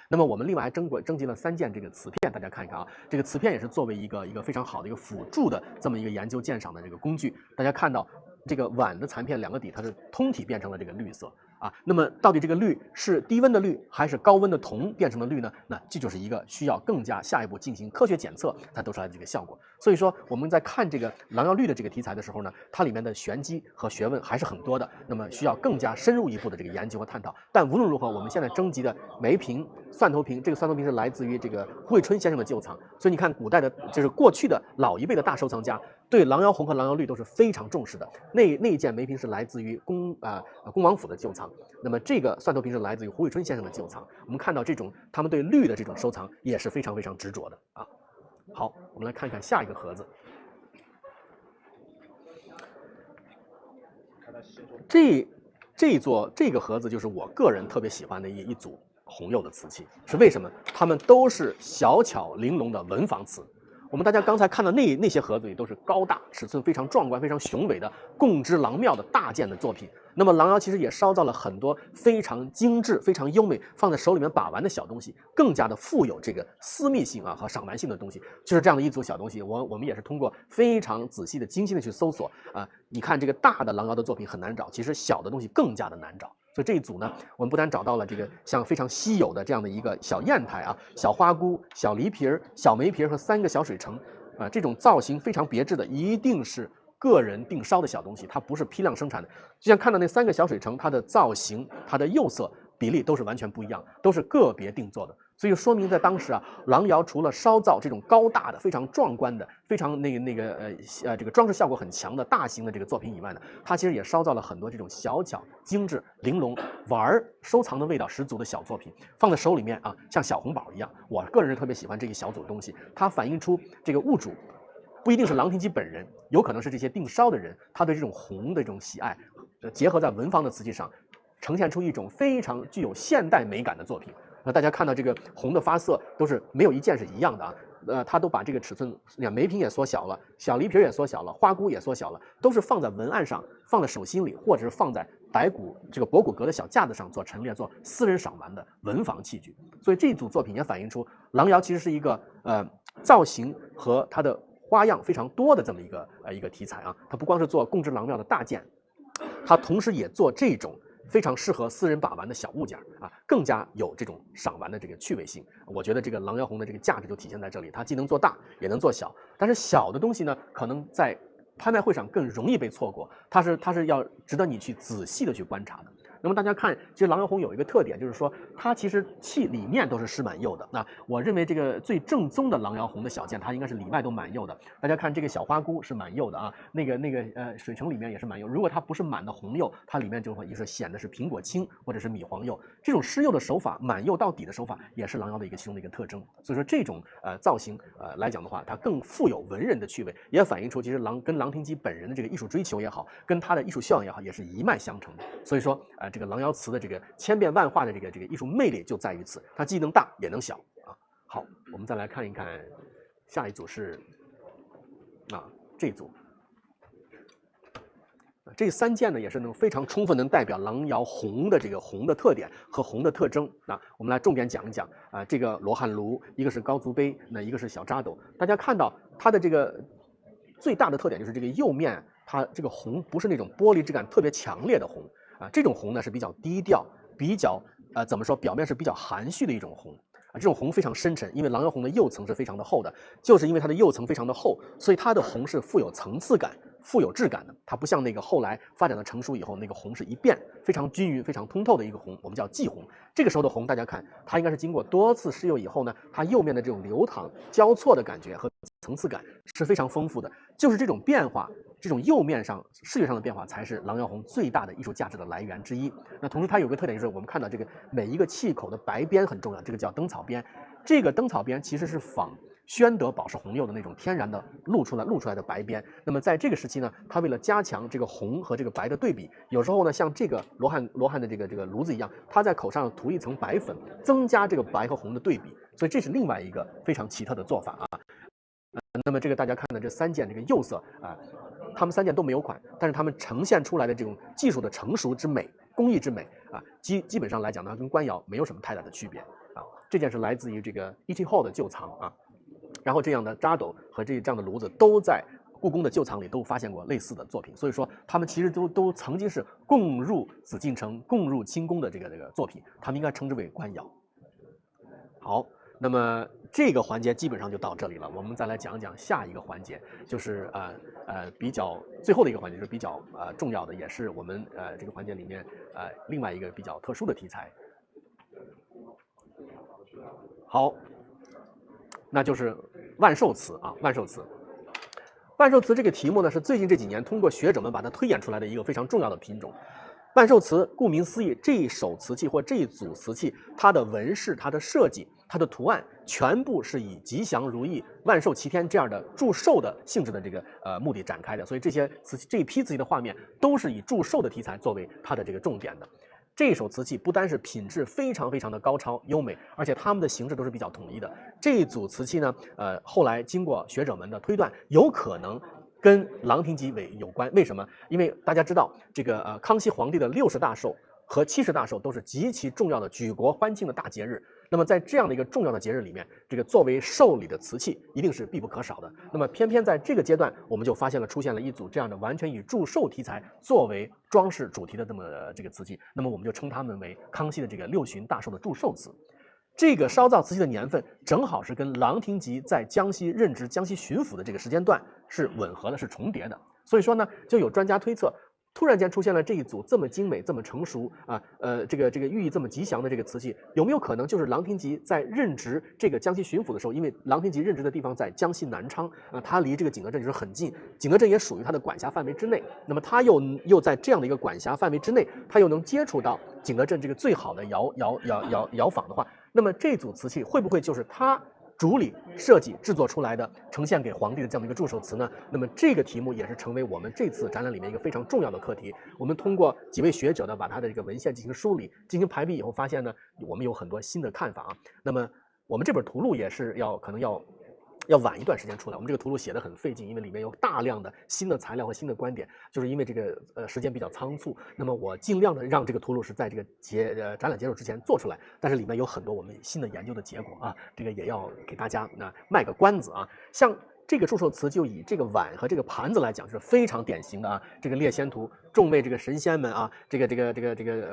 那么我们另外还征集了3件这个瓷片，大家看一看啊，这个瓷片也是作为一个非常好的一个辅助的这么一个研究鉴赏的这个工具。大家看到这个碗的残片2个底它是通体变成了这个绿色啊，那么到底这个绿是低温的绿还是高温的铜变成的绿呢？那这就是一个需要更加下一步进行科学检测才得出来的这个效果。所以说我们在看这个狼窑绿的这个题材的时候呢，它里面的玄机和学问还是很多的，那么需要更加深入一步的这个研究和探讨。但无论如何，我们现在征集的每一瓶蒜头瓶，这个蒜头瓶是来自于这个胡伟春先生的旧藏，所以你看古代的就是过去的老一辈的大收藏家对狼窑红和狼窑绿都是非常重视的。那一件梅瓶是来自于恭王府的旧藏，那么这个蒜头瓶是来自于胡伟春先生的旧藏。我们看到这种他们对绿的这种收藏也是非常非常执着的啊。好，我们来看看下一个盒子。这个盒子就是我个人特别喜欢的一组红釉的瓷器，是为什么？它们都是小巧玲珑的文房瓷。我们大家刚才看到那些盒子里都是高大、尺寸非常壮观、非常雄伟的贡之郎庙的大件的作品。那么狼窑其实也烧造了很多非常精致、非常优美，放在手里面把玩的小东西，更加的富有这个私密性啊和赏玩性的东西。就是这样的一组小东西，我们也是通过非常仔细的、精心的去搜索啊。你看这个大的狼窑的作品很难找，其实小的东西更加的难找。所以这一组呢，我们不但找到了这个像非常稀有的这样的一个小砚台啊、小花菇、小梨皮儿、小梅皮儿和3个小水橙啊，这种造型非常别致的，一定是个人定烧的小东西，它不是批量生产的。就像看到那3个小水橙，它的造型、它的釉色比例都是完全不一样，都是个别定做的。所以说明在当时啊，狼窑除了烧造这种高大的、非常壮观的、非常这个装饰效果很强的大型的这个作品以外呢，它其实也烧造了很多这种小巧、精致、玲珑、收藏的味道十足的小作品，放在手里面啊，像小红宝一样。我个人是特别喜欢这一小组东西，它反映出这个物主不一定是郎廷基本人，有可能是这些定烧的人，他对这种红的这种喜爱，结合在文房的瓷器上，呈现出一种非常具有现代美感的作品。大家看到这个红的发色都是没有一件是一样的啊，它都把这个尺寸，梅瓶也缩小了，小梨皮也缩小了，花菇也缩小了，都是放在文案上，放在手心里，或者是放在这个博古阁的小架子上做陈列，做私人赏玩的文房器具。所以这组作品也反映出狼窑其实是一个造型和它的花样非常多的这么一个题材啊。它不光是做贡之郎庙的大件，它同时也做这种非常适合私人把玩的小物件啊，更加有这种赏玩的这个趣味性。我觉得这个狼窑红的这个价值就体现在这里，它既能做大也能做小，但是小的东西呢，可能在拍卖会上更容易被错过，它是要值得你去仔细的去观察的。那么大家看，其实狼窑红有一个特点，就是说它其实器里面都是施满釉的。那我认为这个最正宗的狼窑红的小件，它应该是里外都满釉的。大家看这个小花菇是满釉的啊，水橙里面也是满釉。如果它不是满的红釉，它里面就会显得是苹果青或者是米黄釉。这种施釉的手法，满釉到底的手法，也是狼窑的其中的一个特征。所以说这种造型来讲的话，它更富有文人的趣味，也反映出其实跟郎廷基本人的这个艺术追求也好，跟他的艺术修养也好，也是一脉相承的。所以说这个狼窑瓷的这个千变万化的这个艺术魅力就在于此，它既能大也能小啊。好，我们再来看一看下一组是这一组。这3件呢也是能非常充分能代表狼窑红的这个红的特点和红的特征啊。我们来重点讲一讲这个罗汉炉，一个是高足杯，那一个是小扎斗。大家看到它的这个最大的特点就是这个釉面，它这个红不是那种玻璃质感特别强烈的红啊，这种红呢是比较低调，比较怎么说，表面是比较含蓄的一种红。这种红非常深沉，因为狼窑红的釉层是非常的厚的，就是因为它的釉层非常的厚，所以它的红是富有层次感、富有质感的。它不像那个后来发展的成熟以后，那个红是一遍非常均匀、非常通透的一个红，我们叫霁红。这个时候的红，大家看，它应该是经过多次施釉以后呢，它釉面的这种流淌、交错的感觉和层次感是非常丰富的。就是这种变化，这种釉面上视觉上的变化，才是狼窑红最大的艺术价值的来源之一。那同时它有个特点，就是我们看到这个每一个器口的白边很重要，这个叫灯草边。这个灯草边其实是仿宣德宝石红釉的那种天然的露出来的白边。那么在这个时期呢，它为了加强这个红和这个白的对比，有时候呢像这个罗汉的这个炉子一样，它在口上涂一层白粉，增加这个白和红的对比。所以这是另外一个非常奇特的做法啊。那么这个大家看的这3件这个釉色他们3件都没有款，但是他们呈现出来的这种技术的成熟之美、工艺之美基本上来讲呢，跟官窑没有什么太大的区别啊。这件是来自于这个 E.T. Hall 的旧藏啊。然后这样的扎斗和这样的炉子都在故宫的旧藏里都发现过类似的作品，所以说他们其实都曾经是共入紫禁城、共入清宫的这个作品，他们应该称之为官窑。好，那么这个环节基本上就到这里了，我们再来讲讲下一个环节，就是比较最后的一个环节，是比较重要的，也是我们这个环节里面另外一个比较特殊的题材。好，那就是万寿瓷啊，万寿瓷。万寿瓷这个题目呢，是最近这几年通过学者们把它推演出来的一个非常重要的品种。万寿瓷顾名思义，这一手瓷器或这一组瓷器，它的纹饰、它的设计、它的图案，全部是以吉祥如意、万寿齐天这样的祝寿的性质的这个目的展开的。所以这些瓷器，这一批瓷器的画面都是以祝寿的题材作为它的这个重点的。这一手瓷器不单是品质非常非常的高超优美，而且它们的形制都是比较统一的。这一组瓷器呢，后来经过学者们的推断，有可能跟郎廷吉有关。为什么？因为大家知道，这个康熙皇帝的60大寿和70大寿都是极其重要的举国欢庆的大节日。那么在这样的一个重要的节日里面，这个作为寿礼的瓷器一定是必不可少的。那么偏偏在这个阶段，我们就发现了出现了一组这样的完全以祝寿题材作为装饰主题的这个瓷器，那么我们就称它们为康熙的这个6旬大寿的祝寿瓷。这个烧造瓷器的年份正好是跟郎廷吉在江西任职江西巡抚的这个时间段是吻合的，是重叠的。所以说呢，就有专家推测，突然间出现了这一组这么精美、这么成熟啊，这个寓意这么吉祥的这个瓷器，有没有可能就是郎廷吉在任职这个江西巡抚的时候，因为郎廷吉任职的地方在江西南昌啊，他离这个景德镇就是很近，景德镇也属于他的管辖范围之内。那么他又在这样的一个管辖范围之内，他又能接触到景德镇这个最好的窑坊的话，那么这组瓷器会不会就是他主理设计制作出来的，呈现给皇帝的这样的一个祝寿瓷呢？那么这个题目也是成为我们这次展览里面一个非常重要的课题。我们通过几位学者呢，把它的这个文献进行梳理、进行排比以后，发现呢，我们有很多新的看法啊。那么我们这本图录也是可能要晚一段时间出来，我们这个图录写得很费劲，因为里面有大量的新的材料和新的观点，就是因为这个时间比较仓促，那么我尽量的让这个图录是在这个展览结束之前做出来，但是里面有很多我们新的研究的结果啊，这个也要给大家卖个关子啊。像这个祝寿瓷就以这个碗和这个盘子来讲是非常典型的啊。这个列仙图，众位这个神仙们啊，这个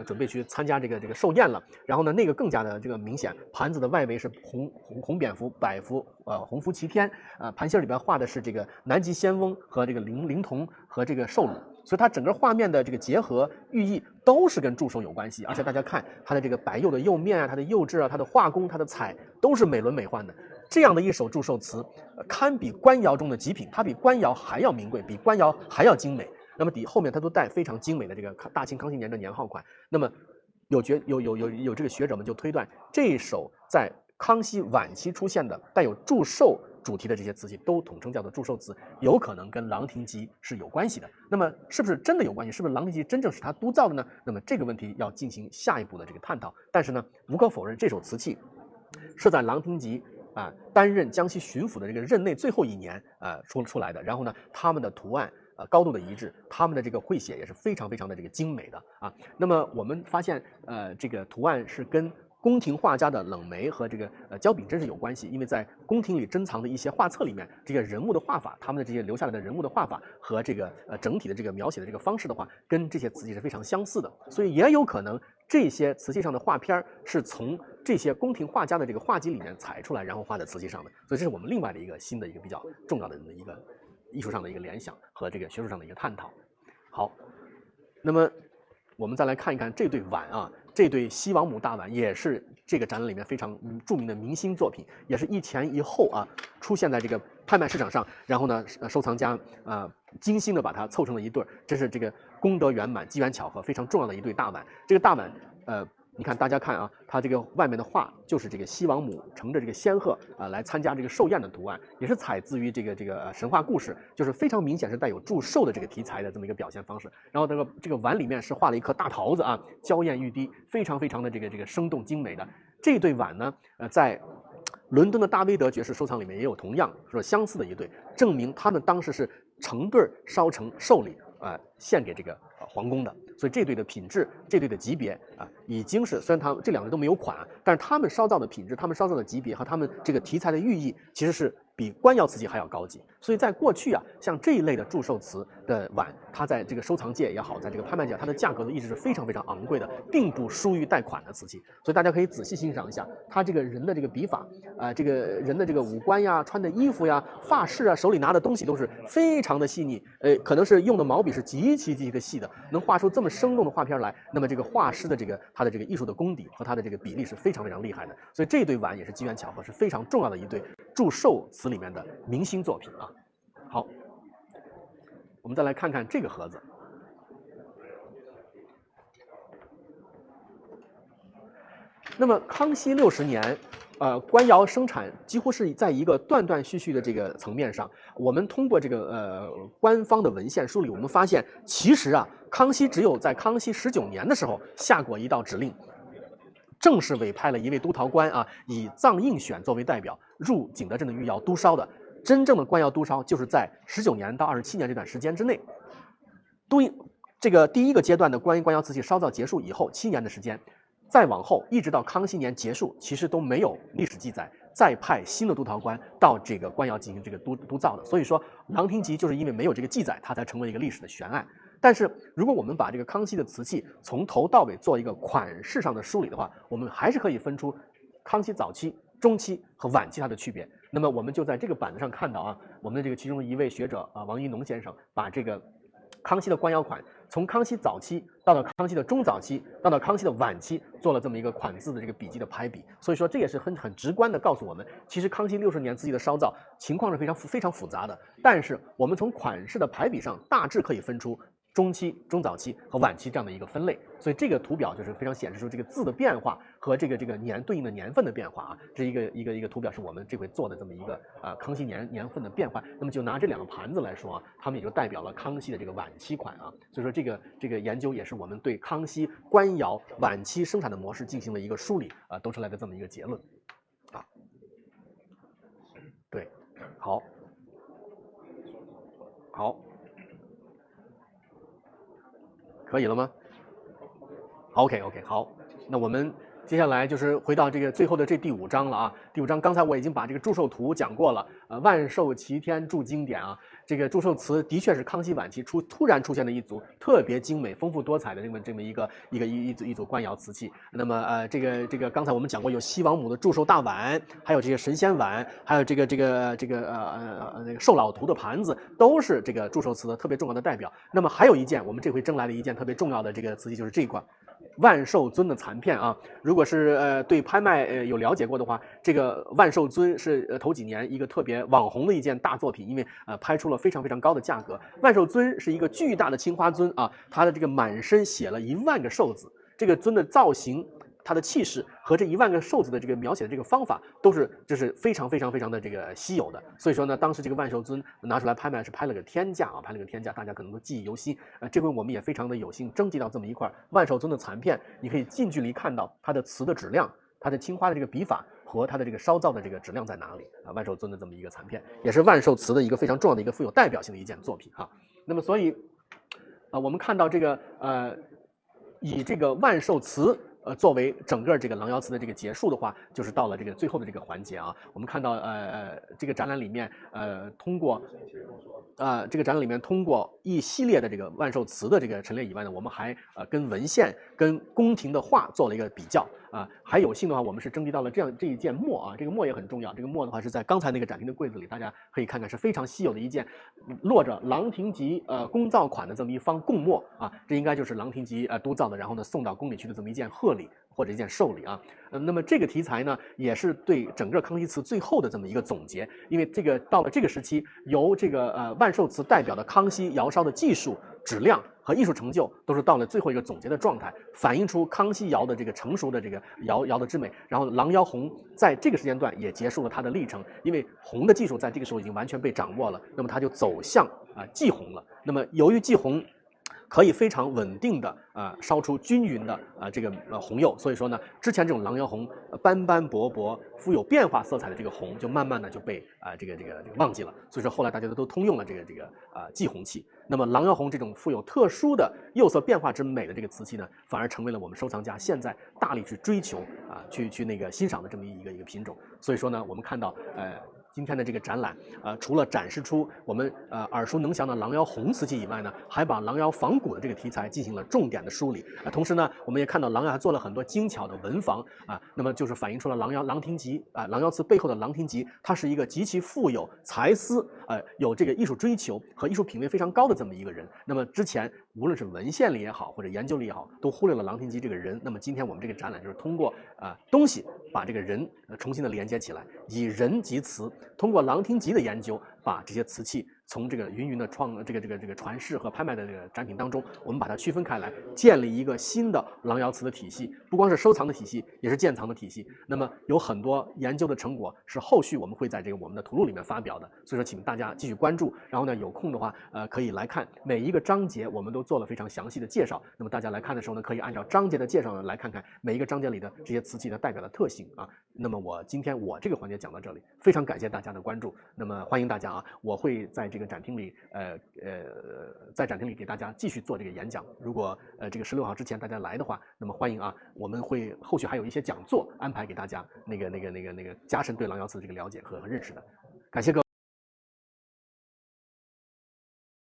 准备去参加这个寿宴了。然后呢，那个更加的这个明显，盘子的外围是红蝙蝠、百福鸿福齐天盘心里边画的是这个南极仙翁和这个灵童和这个寿乳，所以它整个画面的这个结合寓意都是跟祝寿有关系。而且大家看它的这个白釉的釉面啊，它的釉质啊，它的画工、它的彩都是美轮美奂的。这样的一手祝寿瓷，堪比官窑中的极品，它比官窑还要名贵，比官窑还要精美。那么后面它都带非常精美的这个大清康熙年的年号款。那么有这个学者们就推断，这一手在康熙晚期出现的带有祝寿主题的这些瓷器，都统称叫做祝寿瓷，有可能跟郎廷吉是有关系的。那么是不是真的有关系？是不是郎廷吉真正是他督造的呢？那么这个问题要进行下一步的这个探讨。但是呢，无可否认，这手瓷器是在郎廷吉担任江西巡抚的这个任内最后1年出来的。然后呢，他们的图案高度的一致，他们的这个绘写也是非常非常的这个精美的啊。那么我们发现这个图案是跟宫廷画家的冷梅和这个焦秉真是有关系，因为在宫廷里珍藏的一些画册里面，这些人物的画法，他们的这些留下来的人物的画法和这个整体的这个描写的这个方式的话，跟这些瓷器是非常相似的。所以也有可能这些瓷器上的画片是从这些宫廷画家的这个画集里面采出来，然后画在瓷器上的。所以这是我们另外的一个新的一个比较重要的一个艺术上的一个联想和这个学术上的一个探讨。好，那么我们再来看一看这对碗啊。这对西王母大碗也是这个展览里面非常著名的明星作品，也是一前一后出现在这个拍卖市场上。然后呢，收藏家精心的把它凑成了一对，真是这个功德圆满、机缘巧合，非常重要的一对大碗。这个大碗你看大家看啊，它这个外面的画就是这个西王母乘着这个仙鹤来参加这个寿宴的图案，也是采自于这个神话故事，就是非常明显是带有祝寿的这个题材的这么一个表现方式。然后这个碗里面是画了一颗大桃子娇艳欲滴，非常非常的这个生动精美的。这对碗呢，在伦敦的大威德爵士收藏里面也有同样说相似的一对，证明他们当时是成对烧成寿礼献给这个皇宫的。所以这对的品质，这对的级别啊，已经是虽然他们这两个都没有款，但是他们烧造的品质、他们烧造的级别和他们这个题材的寓意，其实是比官窑瓷器还要高级。所以在过去啊，像这一类的祝寿瓷的碗，它在这个收藏界也好，在这个拍卖界，它的价格呢一直是非常非常昂贵的，并不输于带款的瓷器。所以大家可以仔细欣赏一下它这个人的这个笔法，这个人的这个五官呀、穿的衣服呀、发饰啊、手里拿的东西都是非常的细腻，可能是用的毛笔是极其的细的，能画出这么生动的画片来。那么这个画师的他的这个艺术的功底和他的这个比例是非常非常厉害的。所以这对碗也是机缘巧合，是非常重要的一对祝寿瓷里面的明星作品啊。好，我们再来看看这个盒子。那么康熙60年，官窑生产几乎是在一个断断续续的这个层面上。我们通过这个官方的文献梳理，我们发现其实啊，康熙只有在康熙19年的时候下过一道指令，正式委派了一位督陶官啊，以臧应选作为代表入景德镇的御窑督烧的。真正的官窑督烧就是在19年到27年这段时间之内，这个第一个阶段的官窑瓷器烧造结束以后7年的时间。再往后，一直到康熙年结束，其实都没有历史记载再派新的督陶官到这个官窑进行这个督造的。所以说，郎廷吉就是因为没有这个记载，它才成为一个历史的悬案。但是，如果我们把这个康熙的瓷器从头到尾做一个款式上的梳理的话，我们还是可以分出康熙早期、中期和晚期它的区别。那么，我们就在这个板子上看到啊，我们的这个其中一位学者啊，王一农先生把这个康熙的官窑款从康熙早期到康熙的中早期，到康熙的晚期，做了这么一个款字的这个笔记的排比。所以说，这也是很直观的告诉我们，其实康熙60年瓷器的烧造情况是非常复杂的。但是我们从款式的排比上，大致可以分出中期、中早期和晚期这样的一个分类。所以这个图表就是非常显示出这个字的变化和这个年对应的年份的变化啊。这一个图表是我们这回做的这么一个康熙年份的变化。那么就拿这两个盘子来说啊，它们也就代表了康熙的这个晚期款啊。所以说这个研究也是我们对康熙官窑晚期生产的模式进行了一个梳理啊，得出来的这么一个结论啊。对，好。可以了吗 ？OK， 好，那我们接下来就是回到这个最后的这第5章了啊。第5章刚才我已经把这个祝寿图讲过了，万寿齐天铸经典啊。这个祝寿瓷的确是康熙晚期突然出现的一组特别精美、丰富多彩的这么一组官窑瓷器。那么这个刚才我们讲过，有西王母的祝寿大碗，还有这些神仙碗，还有这个那个寿老图的盘子，都是这个祝寿瓷的特别重要的代表。那么还有一件我们这回征来的一件特别重要的这个瓷器，就是这一款万寿尊的残片啊。如果是对拍卖有了解过的话，这个万寿尊是头几年一个特别网红的一件大作品，因为拍出了非常高的价格。万寿尊是一个巨大的青花尊啊，它的这个满身写了1万个寿字，这个尊的造型、它的气势和这1万个寿字的这个描写的这个方法，都是就是非常的这个稀有的。所以说呢，当时这个万寿尊拿出来拍卖是拍了个天价啊，大家可能都记忆犹新。这回我们也非常的有幸征集到这么一块万寿尊的残片，你可以近距离看到它的瓷的质量，它的青花的这个笔法和它的这个烧造的这个质量在哪里啊？万寿尊的这么一个残片，也是万寿瓷的一个非常重要的一个富有代表性的一件作品哈。那么所以我们看到这个以这个万寿瓷作为整个这个郎窑瓷的这个结束的话，就是到了这个最后的这个环节啊。我们看到这个展览里面通过一系列的这个万寿瓷的这个陈列以外呢，我们还跟文献、跟宫廷的画做了一个比较啊。还有幸的话，我们是征集到了这一件墨啊，这个墨也很重要。这个墨的话是在刚才那个展厅的柜子里，大家可以看看，是非常稀有的一件落着郎廷吉工造款的这么一方贡墨啊，这应该就是郎廷吉督造的，然后呢送到宫里去的这么一件贺礼或者一件寿礼啊。那么这个题材呢，也是对整个康熙瓷最后的这么一个总结，因为这个到了这个时期，由这个万寿瓷代表的康熙窑烧的技术、质量和艺术成就，都是到了最后一个总结的状态，反映出康熙窑的这个成熟的这个窑的之美。然后郎窑红在这个时间段也结束了它的历程，因为红的技术在这个时候已经完全被掌握了，那么它就走向祭红了。那么由于祭红可以非常稳定的烧出均匀的这个红釉。所以说呢，之前这种狼窑红斑斑驳驳、富有变化色彩的这个红，就慢慢的就被这个忘记了。所以说后来大家都通用了这个继红器。那么狼窑红这种富有特殊的釉色变化之美的这个瓷器呢，反而成为了我们收藏家现在大力去追求去那个欣赏的这么一个品种。所以说呢，我们看到今天的这个展览，除了展示出我们耳熟能详的狼窑红瓷器以外呢，还把狼窑仿古的这个题材进行了重点的梳理。同时呢，我们也看到狼窑还做了很多精巧的文房那么就是反映出了郎廷吉狼窑瓷背后的郎廷吉，他是一个极其富有才思有这个艺术追求和艺术品味非常高的这么一个人。那么之前无论是文献里也好，或者研究里也好，都忽略了郎廷吉这个人。那么今天我们这个展览就是通过东西把这个人重新的连接起来，以人及瓷，通过郎廷吉的研究，把这些瓷器从这个芸芸的传世和拍卖的这个展品当中，我们把它区分开来，建立一个新的狼窑瓷的体系，不光是收藏的体系，也是鉴藏的体系。那么有很多研究的成果是后续我们会在这个我们的图录里面发表的，所以说请大家继续关注。然后呢，有空的话可以来看每一个章节，我们都做了非常详细的介绍。那么大家来看的时候呢，可以按照章节的介绍呢来看看每一个章节里的这些瓷器的代表的特性那么今天我这个环节讲到这里，非常感谢大家的关注。那么欢迎大家我会在这个展厅里在展厅里给大家继续做这个演讲。如果这个16号之前大家来的话，那么欢迎我们会后续还有一些讲座安排给大家，那个加深对狼窑瓷这个了解和认识的。感谢各位。